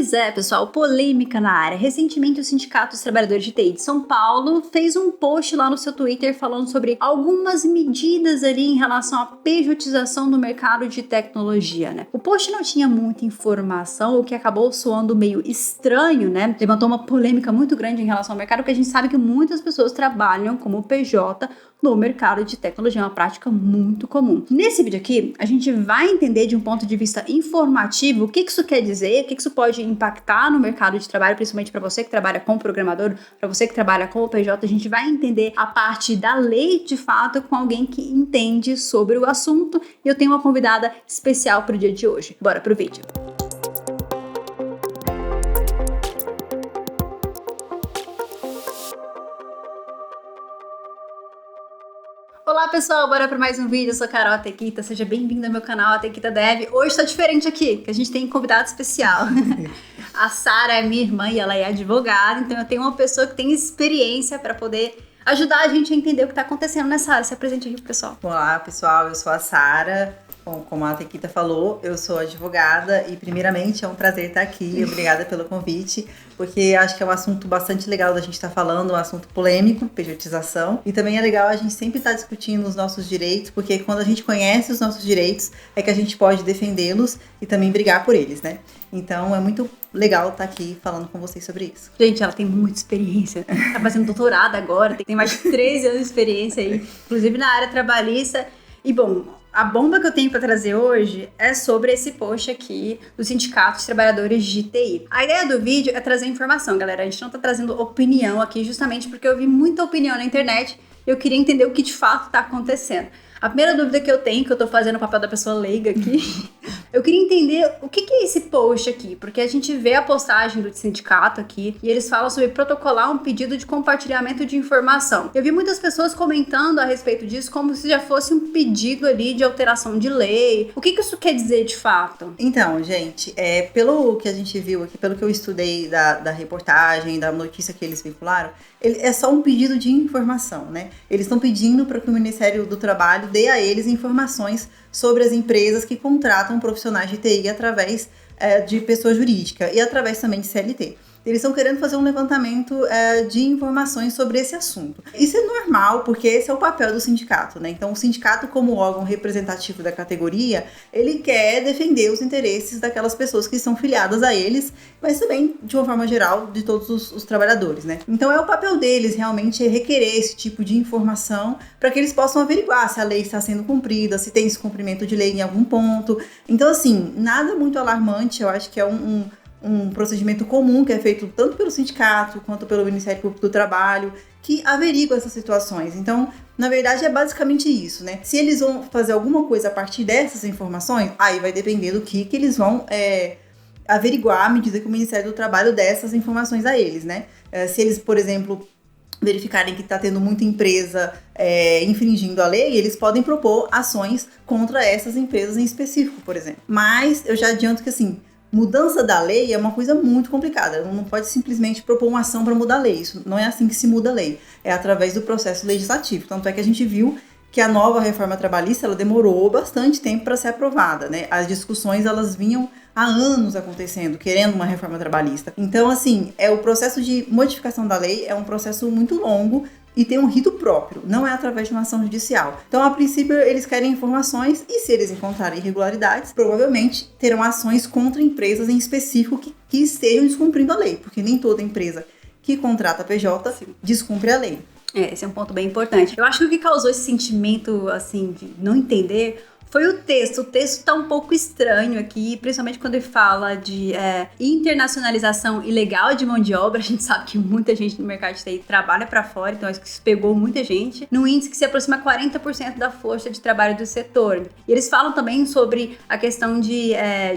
Pois é, pessoal, polêmica na área. Recentemente, o Sindicato dos Trabalhadores de TI de São Paulo fez um post lá no seu Twitter falando sobre algumas medidas ali em relação à pejotização no mercado de tecnologia, né? O post não tinha muita informação, o que acabou soando meio estranho, né? Levantou uma polêmica muito grande em relação ao mercado, porque a gente sabe que muitas pessoas trabalham como PJ no mercado de tecnologia, é uma prática muito comum. Nesse vídeo aqui, a gente vai entender de um ponto de vista informativo o que isso quer dizer, o que isso pode impactar no mercado de trabalho, principalmente para você que trabalha com programador, para você que trabalha com o PJ, a gente vai entender a parte da lei de fato com alguém que entende sobre o assunto, e eu tenho uma convidada especial para o dia de hoje. Bora pro vídeo. Olá pessoal, bora para mais um vídeo, eu sou a Carol Tequita, seja bem-vindo ao meu canal, a Tequita Dev. Hoje tá diferente aqui, que a gente tem um convidado especial. A Sara é minha irmã e ela é advogada, então eu tenho uma pessoa que tem experiência para poder ajudar a gente a entender o que tá acontecendo nessa área. Se apresente aqui pro pessoal. Olá pessoal, eu sou a Sara. Bom, como a Tequita falou, eu sou advogada e primeiramente é um prazer estar aqui, obrigada pelo convite, porque acho que é um assunto bastante legal da gente estar falando, um assunto polêmico, pejotização, e também é legal a gente sempre estar discutindo os nossos direitos, porque quando a gente conhece os nossos direitos é que a gente pode defendê-los e também brigar por eles, né? Então é muito legal estar aqui falando com vocês sobre isso. Gente, ela tem muita experiência, tá fazendo doutorado agora, tem mais de 13 anos de experiência aí, inclusive na área trabalhista, e bom... A bomba que eu tenho para trazer hoje é sobre esse post aqui do Sindicato dos Trabalhadores de TI. A ideia do vídeo é trazer informação, galera. A gente não tá trazendo opinião aqui justamente porque eu vi muita opinião na internet e eu queria entender o que de fato tá acontecendo. A primeira dúvida que eu tenho, que eu tô fazendo o papel da pessoa leiga aqui, eu queria entender o que é esse post aqui, porque a gente vê a postagem do sindicato aqui e eles falam sobre protocolar um pedido de compartilhamento de informação. Eu vi muitas pessoas comentando a respeito disso como se já fosse um pedido ali de alteração de lei. O que isso quer dizer de fato? Então, gente, pelo que a gente viu aqui, pelo que eu estudei da reportagem, da notícia que eles vincularam, é só um pedido de informação, né? Eles estão pedindo para que o Ministério do Trabalho dê a eles informações sobre as empresas que contratam profissionais de TI através de pessoa jurídica e através também de CLT. Eles estão querendo fazer um levantamento de informações sobre esse assunto. Isso é normal, porque esse é o papel do sindicato, né? Então, o sindicato, como órgão representativo da categoria, ele quer defender os interesses daquelas pessoas que são filiadas a eles, mas também, de uma forma geral, de todos os trabalhadores, né? Então, é o papel deles, realmente, requerer esse tipo de informação para que eles possam averiguar se a lei está sendo cumprida, se tem descumprimento de lei em algum ponto. Então, assim, nada muito alarmante, eu acho que é um procedimento comum que é feito tanto pelo sindicato quanto pelo Ministério Público do Trabalho, que averigua essas situações. Então, na verdade, é basicamente isso, né? Se eles vão fazer alguma coisa a partir dessas informações, aí vai depender do que eles vão averiguar à medida que o Ministério do Trabalho dê essas informações a eles, né? Se eles, por exemplo, verificarem que está tendo muita empresa infringindo a lei, eles podem propor ações contra essas empresas em específico, por exemplo. Mas eu já adianto que, assim, mudança da lei é uma coisa muito complicada. Não pode simplesmente propor uma ação para mudar a lei. Isso não é assim que se muda a lei. É através do processo legislativo. Tanto é que a gente viu que a nova reforma trabalhista ela demorou bastante tempo para ser aprovada, né? As discussões elas vinham há anos acontecendo, querendo uma reforma trabalhista. Então, assim, o processo de modificação da lei é um processo muito longo e tem um rito próprio, não é através de uma ação judicial. Então, a princípio, eles querem informações e se eles encontrarem irregularidades, provavelmente terão ações contra empresas em específico que estejam descumprindo a lei, porque nem toda empresa que contrata PJ descumpre a lei. Esse é um ponto bem importante. Eu acho que o que causou esse sentimento, assim, de não entender foi o texto. O texto tá um pouco estranho aqui, principalmente quando ele fala de internacionalização ilegal de mão de obra. A gente sabe que muita gente no mercado de TI trabalha para fora, então acho que isso pegou muita gente. Num índice que se aproxima a 40% da força de trabalho do setor. E eles falam também sobre a questão de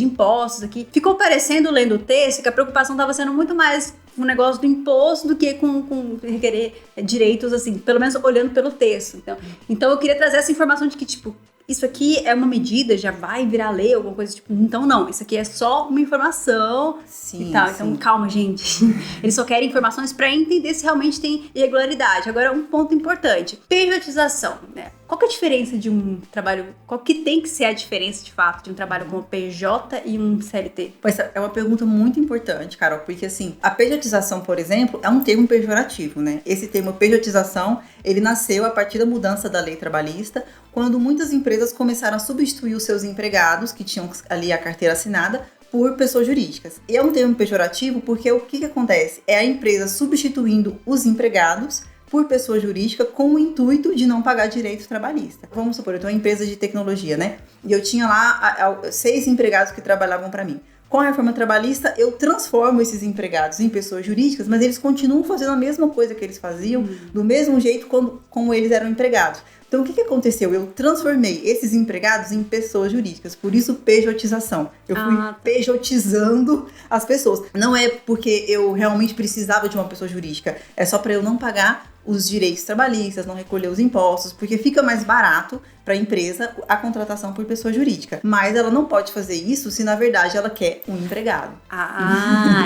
impostos aqui. Ficou parecendo, lendo o texto, que a preocupação estava sendo muito mais um negócio do imposto do que com requerer direitos, assim, pelo menos olhando pelo texto. Então eu queria trazer essa informação de que, tipo, isso aqui é uma medida, já vai virar lei, alguma coisa tipo, então não, isso aqui é só uma informação e tal. Então calma, gente. Eles só querem informações para entender se realmente tem irregularidade. Agora, um ponto importante, pejotização, né? Qual que é a diferença de um trabalho, qual que tem que ser a diferença de fato de um trabalho como PJ e um CLT? Pois é uma pergunta muito importante, Carol, porque assim, a pejotização, por exemplo, é um termo pejorativo, né? Esse termo pejotização, ele nasceu a partir da mudança da lei trabalhista, quando muitas empresas começaram a substituir os seus empregados, que tinham ali a carteira assinada, por pessoas jurídicas. E é um termo pejorativo porque o que acontece? É a empresa substituindo os empregados por pessoa jurídica com o intuito de não pagar direito trabalhista. Vamos supor, eu tenho uma empresa de tecnologia, né? E eu tinha lá 6 empregados que trabalhavam para mim. Com a reforma trabalhista, eu transformo esses empregados em pessoas jurídicas, mas eles continuam fazendo a mesma coisa que eles faziam, do mesmo jeito como eles eram empregados. Então, o que aconteceu? Eu transformei esses empregados em pessoas jurídicas, por isso pejotização. Eu fui pejotizando as pessoas. Não é porque eu realmente precisava de uma pessoa jurídica, é só para eu não pagar os direitos trabalhistas, não recolher os impostos, porque fica mais barato para a empresa a contratação por pessoa jurídica. Mas ela não pode fazer isso se, na verdade, ela quer um empregado.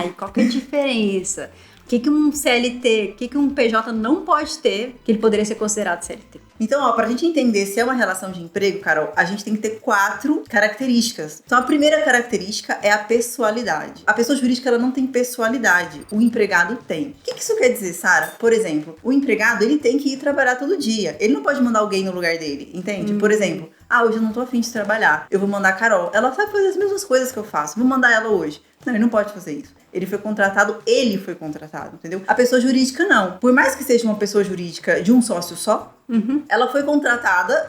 E qual que é a diferença? O que um CLT, o que um PJ não pode ter, que ele poderia ser considerado CLT? Então, pra gente entender se é uma relação de emprego, Carol, a gente tem que ter 4 características. Então, a primeira característica é a pessoalidade. A pessoa jurídica, ela não tem pessoalidade. O empregado tem. O que isso quer dizer, Sara? Por exemplo, o empregado, ele tem que ir trabalhar todo dia. Ele não pode mandar alguém no lugar dele, entende? Por exemplo, hoje eu não tô afim de trabalhar. Eu vou mandar a Carol. Ela vai fazer as mesmas coisas que eu faço. Vou mandar ela hoje. Não, ele não pode fazer isso. Ele foi contratado, entendeu? A pessoa jurídica não. Por mais que seja uma pessoa jurídica de um sócio só, ela foi contratada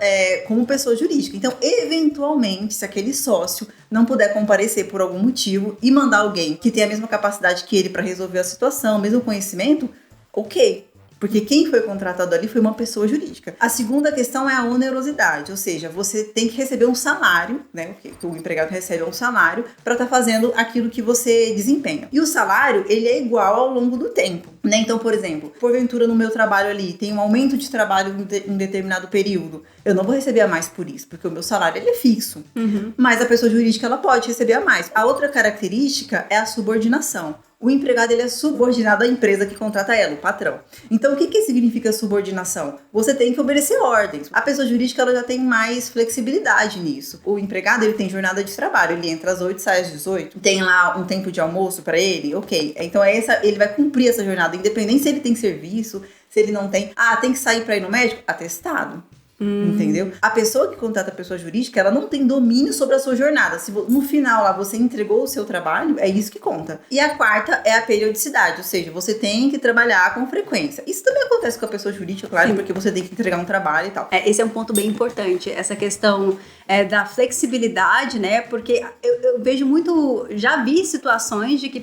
como pessoa jurídica. Então, eventualmente, se aquele sócio não puder comparecer por algum motivo e mandar alguém que tem a mesma capacidade que ele para resolver a situação, o mesmo conhecimento, ok. Porque quem foi contratado ali foi uma pessoa jurídica. A segunda questão é a onerosidade, ou seja, você tem que receber um salário, né? O empregado recebe um salário para estar fazendo aquilo que você desempenha. E o salário, ele é igual ao longo do tempo, né? Então, por exemplo, porventura no meu trabalho ali tem um aumento de trabalho em um determinado período, eu não vou receber a mais por isso, porque o meu salário ele é fixo. Mas a pessoa jurídica, ela pode receber a mais. A outra característica é a subordinação. O empregado, ele é subordinado à empresa que contrata ela, o patrão. Então, o que significa subordinação? Você tem que obedecer ordens. A pessoa jurídica, ela já tem mais flexibilidade nisso. O empregado, ele tem jornada de trabalho. Ele entra às 8, sai às 18. Tem lá um tempo de almoço para ele? Ok. Então, ele vai cumprir essa jornada, independente se ele tem serviço, se ele não tem. Tem que sair para ir no médico? Atestado. Entendeu? A pessoa que contrata a pessoa jurídica, ela não tem domínio sobre a sua jornada. Se no final lá você entregou o seu trabalho, é isso que conta. E a quarta é a periodicidade, ou seja, você tem que trabalhar com frequência. Isso também acontece com a pessoa jurídica, claro, porque você tem que entregar um trabalho e tal. Esse é um ponto bem importante, essa questão da flexibilidade, né? Porque eu vejo muito, já vi situações de que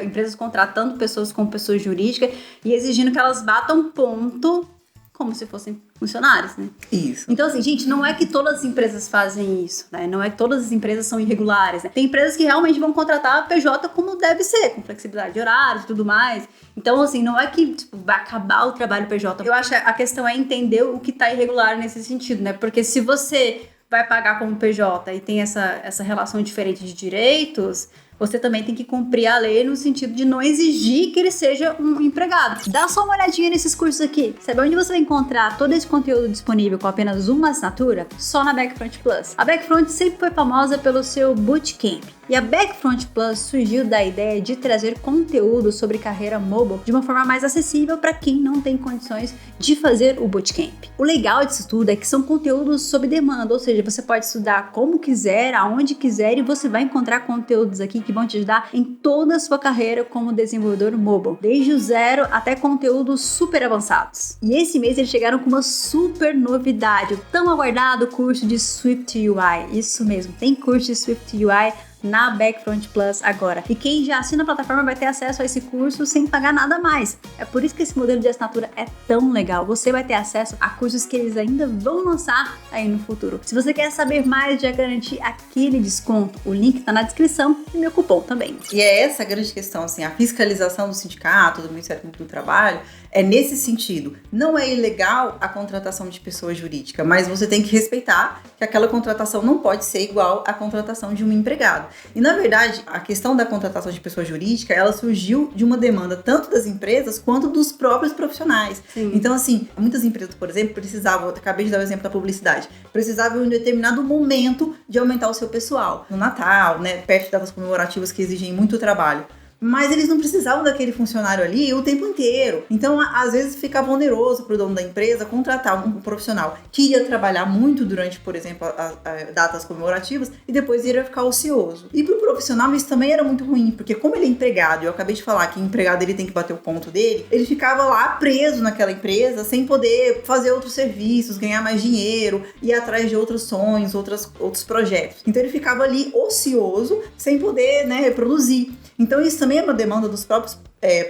empresas contratando pessoas com pessoa jurídica e exigindo que elas batam ponto como se fossem funcionários, né? Isso. Então, assim, gente, não é que todas as empresas fazem isso, né? Não é que todas as empresas são irregulares, né? Tem empresas que realmente vão contratar a PJ como deve ser, com flexibilidade de horários e tudo mais. Então, assim, não é que vai acabar o trabalho PJ. Eu acho que a questão é entender o que tá irregular nesse sentido, né? Porque se você vai pagar como PJ e tem essa relação diferente de direitos, você também tem que cumprir a lei no sentido de não exigir que ele seja um empregado. Dá só uma olhadinha nesses cursos aqui. Sabe onde você vai encontrar todo esse conteúdo disponível com apenas uma assinatura? Só na Backfront Plus. A Backfront sempre foi famosa pelo seu Bootcamp. E a Backfront Plus surgiu da ideia de trazer conteúdo sobre carreira mobile de uma forma mais acessível para quem não tem condições de fazer o Bootcamp. O legal disso tudo é que são conteúdos sob demanda, ou seja, você pode estudar como quiser, aonde quiser, e você vai encontrar conteúdos aqui que vão te ajudar em toda a sua carreira como desenvolvedor mobile, desde o zero até conteúdos super avançados. E esse mês eles chegaram com uma super novidade, o tão aguardado curso de Swift UI. Isso mesmo, tem curso de Swift UI na Backfront Plus agora. E quem já assina a plataforma vai ter acesso a esse curso sem pagar nada mais. É por isso que esse modelo de assinatura é tão legal. Você vai ter acesso a cursos que eles ainda vão lançar aí no futuro. Se você quer saber mais, já garantir aquele desconto, o link tá na descrição e meu cupom também. E é essa a grande questão, assim, a fiscalização do sindicato, do Ministério Público do Trabalho, é nesse sentido. Não é ilegal a contratação de pessoa jurídica, mas você tem que respeitar que aquela contratação não pode ser igual à contratação de um empregado. E, na verdade, a questão da contratação de pessoa jurídica, ela surgiu de uma demanda tanto das empresas quanto dos próprios profissionais. Sim. Então, assim, muitas empresas, por exemplo, precisavam, eu acabei de dar o exemplo da publicidade, precisavam em um determinado momento de aumentar o seu pessoal. No Natal, né, perto de datas comemorativas que exigem muito trabalho. Mas eles não precisavam daquele funcionário ali o tempo inteiro. Então, às vezes, ficava oneroso para o dono da empresa contratar um profissional que ia trabalhar muito durante, por exemplo, as datas comemorativas e depois iria ficar ocioso. E para o profissional isso também era muito ruim, porque como ele é empregado, e eu acabei de falar que empregado ele tem que bater o ponto dele, ele ficava lá preso naquela empresa sem poder fazer outros serviços, ganhar mais dinheiro, ir atrás de outros sonhos, outros projetos. Então, ele ficava ali ocioso, sem poder, né, produzir. Então, isso também é uma demanda dos próprios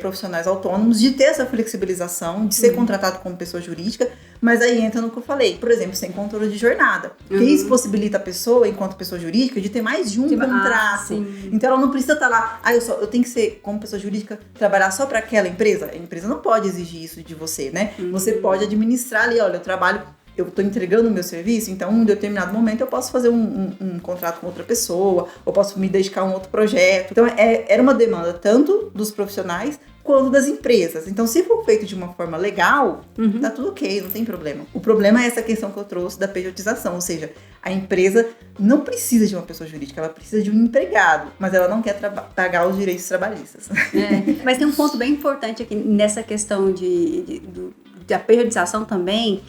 profissionais autônomos de ter essa flexibilização, de ser contratado como pessoa jurídica, mas aí entra no que eu falei, por exemplo, sem controle de jornada. Porque isso possibilita a pessoa, enquanto pessoa jurídica, de ter mais de um contrato. Então, ela não precisa estar lá, eu tenho que ser, como pessoa jurídica, trabalhar só para aquela empresa. A empresa não pode exigir isso de você, né? Você pode administrar ali, olha, eu estou entregando o meu serviço, então em um determinado momento eu posso fazer um contrato com outra pessoa, ou posso me dedicar a um outro projeto. Então era uma demanda tanto dos profissionais quanto das empresas. Então, se for feito de uma forma legal, tá tudo ok, não tem problema. O problema é essa questão que eu trouxe da pejotização, ou seja, a empresa não precisa de uma pessoa jurídica, ela precisa de um empregado, mas ela não quer pagar os direitos trabalhistas. Mas tem um ponto bem importante aqui nessa questão da pejotização também,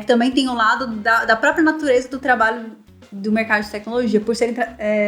que também tem o lado da própria natureza do trabalho do mercado de tecnologia, por serem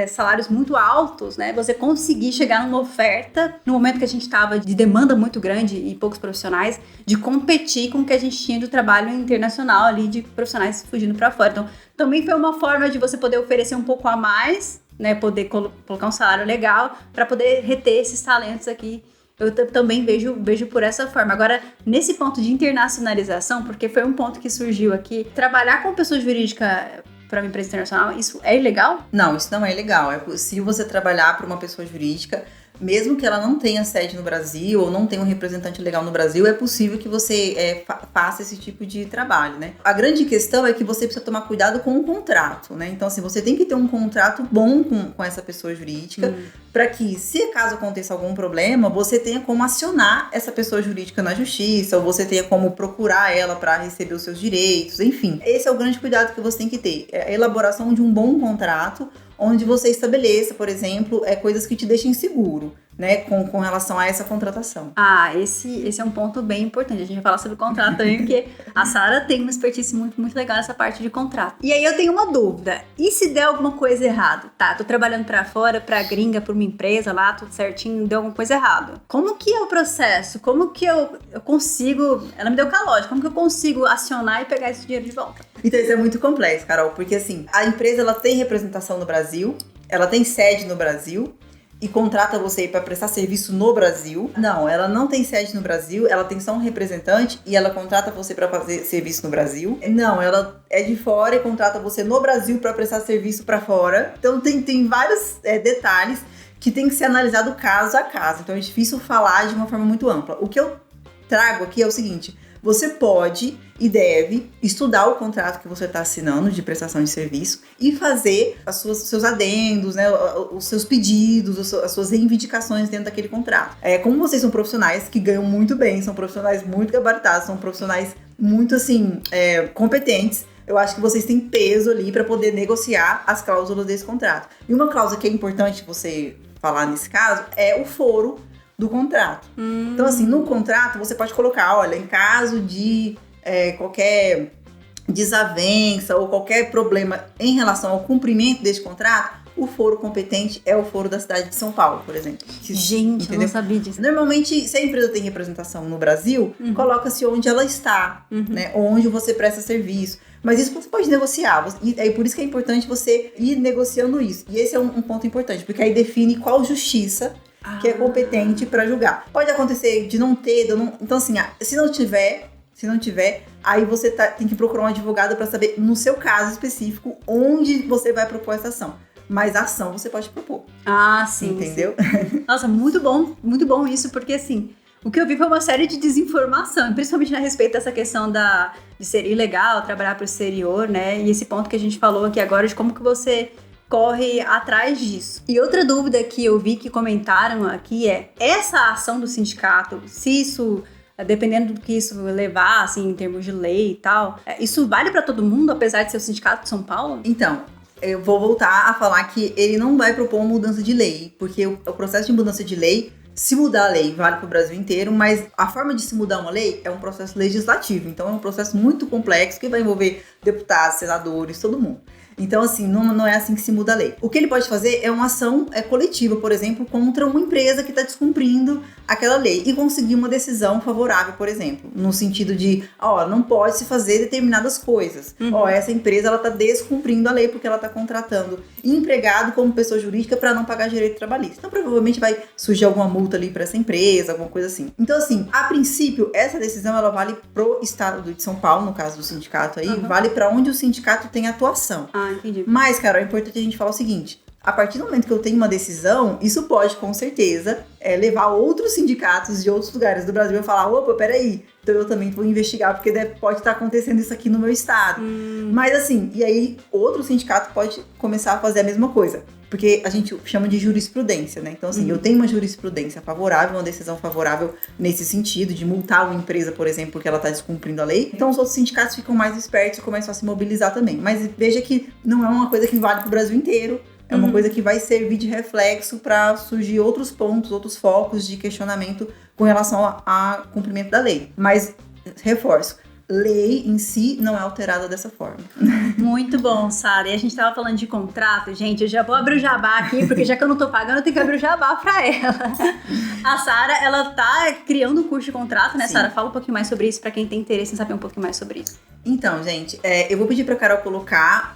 salários muito altos, né? Você conseguir chegar numa oferta, no momento que a gente estava de demanda muito grande e poucos profissionais, de competir com o que a gente tinha do trabalho internacional ali, de profissionais fugindo para fora. Então, também foi uma forma de você poder oferecer um pouco a mais, né? Poder colocar um salário legal para poder reter esses talentos aqui. Eu também vejo por essa forma. Agora, nesse ponto de internacionalização, porque foi um ponto que surgiu aqui, trabalhar com pessoa jurídica para uma empresa internacional, isso é ilegal? Não, isso não é ilegal. É possível você trabalhar para uma pessoa jurídica, mesmo que ela não tenha sede no Brasil ou não tenha um representante legal no Brasil, é possível que você faça esse tipo de trabalho, né? A grande questão é que você precisa tomar cuidado com o contrato, né? Então, assim, você tem que ter um contrato bom com essa pessoa jurídica, para que, se caso aconteça algum problema, você tenha como acionar essa pessoa jurídica na justiça, ou você tenha como procurar ela para receber os seus direitos, enfim. Esse é o grande cuidado que você tem que ter, a elaboração de um bom contrato, onde você estabeleça, por exemplo, coisas que te deixem seguro, né, com relação a essa contratação. Esse é um ponto bem importante. A gente vai falar sobre contrato também, porque a Sara tem uma expertise muito, muito legal nessa parte de contrato. E aí eu tenho uma dúvida. E se der alguma coisa errada? Tá, tô trabalhando pra fora, pra gringa, pra uma empresa lá, tudo certinho, deu alguma coisa errada. Como que é o processo? Como que eu consigo... Ela me deu calote. Como que eu consigo acionar e pegar esse dinheiro de volta? Então, isso é muito complexo, Carol, porque assim, a empresa ela tem representação no Brasil, ela tem sede no Brasil, e contrata você para prestar serviço no Brasil. Não, ela não tem sede no Brasil, ela tem só um representante e ela contrata você para fazer serviço no Brasil. Não, ela é de fora e contrata você no Brasil para prestar serviço para fora. Então tem vários detalhes que tem que ser analisado caso a caso. Então é difícil falar de uma forma muito ampla. O que eu trago aqui é o seguinte: você pode e deve estudar o contrato que você está assinando de prestação de serviço e fazer seus adendos, né, os seus pedidos, as suas reivindicações dentro daquele contrato. Como vocês são profissionais que ganham muito bem, são profissionais muito gabaritados, são profissionais muito assim, competentes, eu acho que vocês têm peso ali para poder negociar as cláusulas desse contrato. E uma cláusula que é importante você falar nesse caso é o foro do contrato. Então, assim, no contrato você pode colocar, olha, em caso de qualquer desavença ou qualquer problema em relação ao cumprimento deste contrato, o foro competente é o foro da cidade de São Paulo, por exemplo. Gente, entendeu? Eu não sabia disso. Normalmente, se a empresa tem representação no Brasil, coloca-se onde ela está, né? Onde você presta serviço. Mas isso você pode negociar, e é por isso que é importante você ir negociando isso. E esse é um ponto importante, porque aí define qual justiça que é competente para julgar. Pode acontecer de não ter, então assim, se não tiver, aí você tem que procurar um advogado para saber, no seu caso específico, onde você vai propor essa ação. Mas a ação você pode propor. Sim. Entendeu? Sim. Nossa, muito bom isso, porque assim, o que eu vi foi uma série de desinformação, principalmente a respeito dessa questão de ser ilegal trabalhar para o exterior, né? E esse ponto que a gente falou aqui agora de como que você corre atrás disso. E outra dúvida que eu vi que comentaram aqui é, essa ação do sindicato, se isso, dependendo do que isso levar, assim, em termos de lei e tal, isso vale para todo mundo, apesar de ser o sindicato de São Paulo? Então, eu vou voltar a falar que ele não vai propor uma mudança de lei, porque o processo de mudança de lei, se mudar a lei, vale para o Brasil inteiro, mas a forma de se mudar uma lei é um processo legislativo, então é um processo muito complexo que vai envolver deputados, senadores, todo mundo. Então, assim, não é assim que se muda a lei. O que ele pode fazer é uma ação coletiva, por exemplo, contra uma empresa que está descumprindo aquela lei e conseguir uma decisão favorável, por exemplo, no sentido de, não pode se fazer determinadas coisas. Essa empresa, ela está descumprindo a lei porque ela está contratando empregado como pessoa jurídica para não pagar direito trabalhista. Então, provavelmente vai surgir alguma multa ali para essa empresa, alguma coisa assim. Então, assim, a princípio, essa decisão, ela vale pro estado de São Paulo, no caso do sindicato aí, vale para onde o sindicato tem atuação. Entendi. Mas, Carol, é importante a gente falar o seguinte: a partir do momento que eu tenho uma decisão, isso pode, com certeza, levar outros sindicatos de outros lugares do Brasil a falar, opa, peraí, então eu também vou investigar, porque pode estar acontecendo isso aqui no meu estado. Mas assim, e aí outro sindicato pode começar a fazer a mesma coisa. Porque a gente chama de jurisprudência, né? Então, assim, eu tenho uma jurisprudência favorável, uma decisão favorável nesse sentido, de multar uma empresa, por exemplo, porque ela está descumprindo a lei. Então, os outros sindicatos ficam mais espertos e começam a se mobilizar também. Mas veja que não é uma coisa que vale para o Brasil inteiro. É uma coisa que vai servir de reflexo para surgir outros pontos, outros focos de questionamento com relação ao cumprimento da lei. Mas, reforço, lei em si não é alterada dessa forma. Muito bom, Sara. E a gente tava falando de contrato, gente, eu já vou abrir o jabá aqui, porque já que eu não tô pagando, eu tenho que abrir o jabá pra ela. A Sara, ela tá criando um curso de contrato, né, Sara? Fala um pouquinho mais sobre isso, pra quem tem interesse em saber um pouquinho mais sobre isso. Então, gente, eu vou pedir pra Carol colocar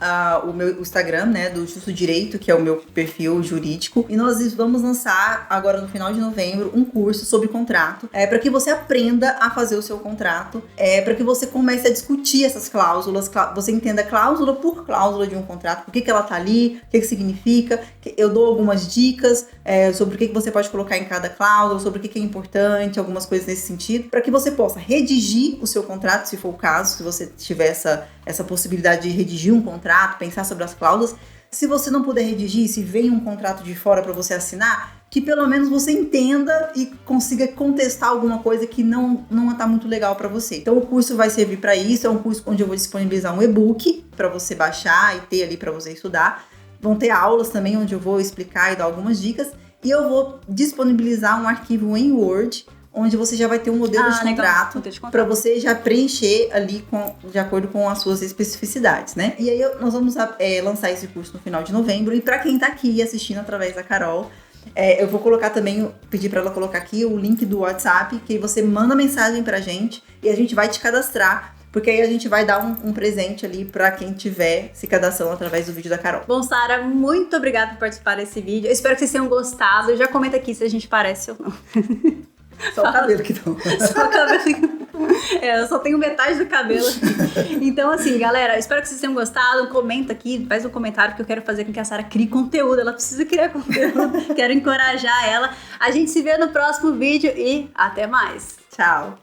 o meu Instagram, né, do Justo Direito, que é o meu perfil jurídico, e nós vamos lançar agora no final de novembro um curso sobre contrato, para que você aprenda a fazer o seu contrato, para que você comece a discutir essas cláusulas, você entenda cláusula por cláusula de um contrato, por que ela tá ali, o que significa. Eu dou algumas dicas sobre o que você pode colocar em cada cláusula, sobre o que é importante, algumas coisas nesse sentido, para que você possa redigir o seu contrato, se for o caso, se você tiver essa possibilidade de redigir um contrato, pensar sobre as cláusulas. Se você não puder redigir, se vem um contrato de fora para você assinar, que pelo menos você entenda e consiga contestar alguma coisa que não está muito legal para você. Então o curso vai servir para isso, é um curso onde eu vou disponibilizar um e-book para você baixar e ter ali para você estudar. Vão ter aulas também onde eu vou explicar e dar algumas dicas, e eu vou disponibilizar um arquivo em Word, onde você já vai ter um modelo de contrato para você já preencher ali de acordo com as suas especificidades, né? E aí nós vamos lançar esse curso no final de novembro, e para quem tá aqui assistindo através da Carol, eu vou colocar também, pedir para ela colocar aqui o link do WhatsApp, que você manda mensagem pra gente e a gente vai te cadastrar, porque aí a gente vai dar um presente ali pra quem tiver se cadastrando através do vídeo da Carol. Bom, Sara, muito obrigada por participar desse vídeo. Eu espero que vocês tenham gostado. Já comenta aqui se a gente parece ou não. Só o cabelo que não. Só o cabelo. Eu só tenho metade do cabelo. Então, assim, galera, espero que vocês tenham gostado. Comenta aqui, faz um comentário, que eu quero fazer com que a Sara crie conteúdo. Ela precisa criar conteúdo. Quero encorajar ela. A gente se vê no próximo vídeo e até mais. Tchau.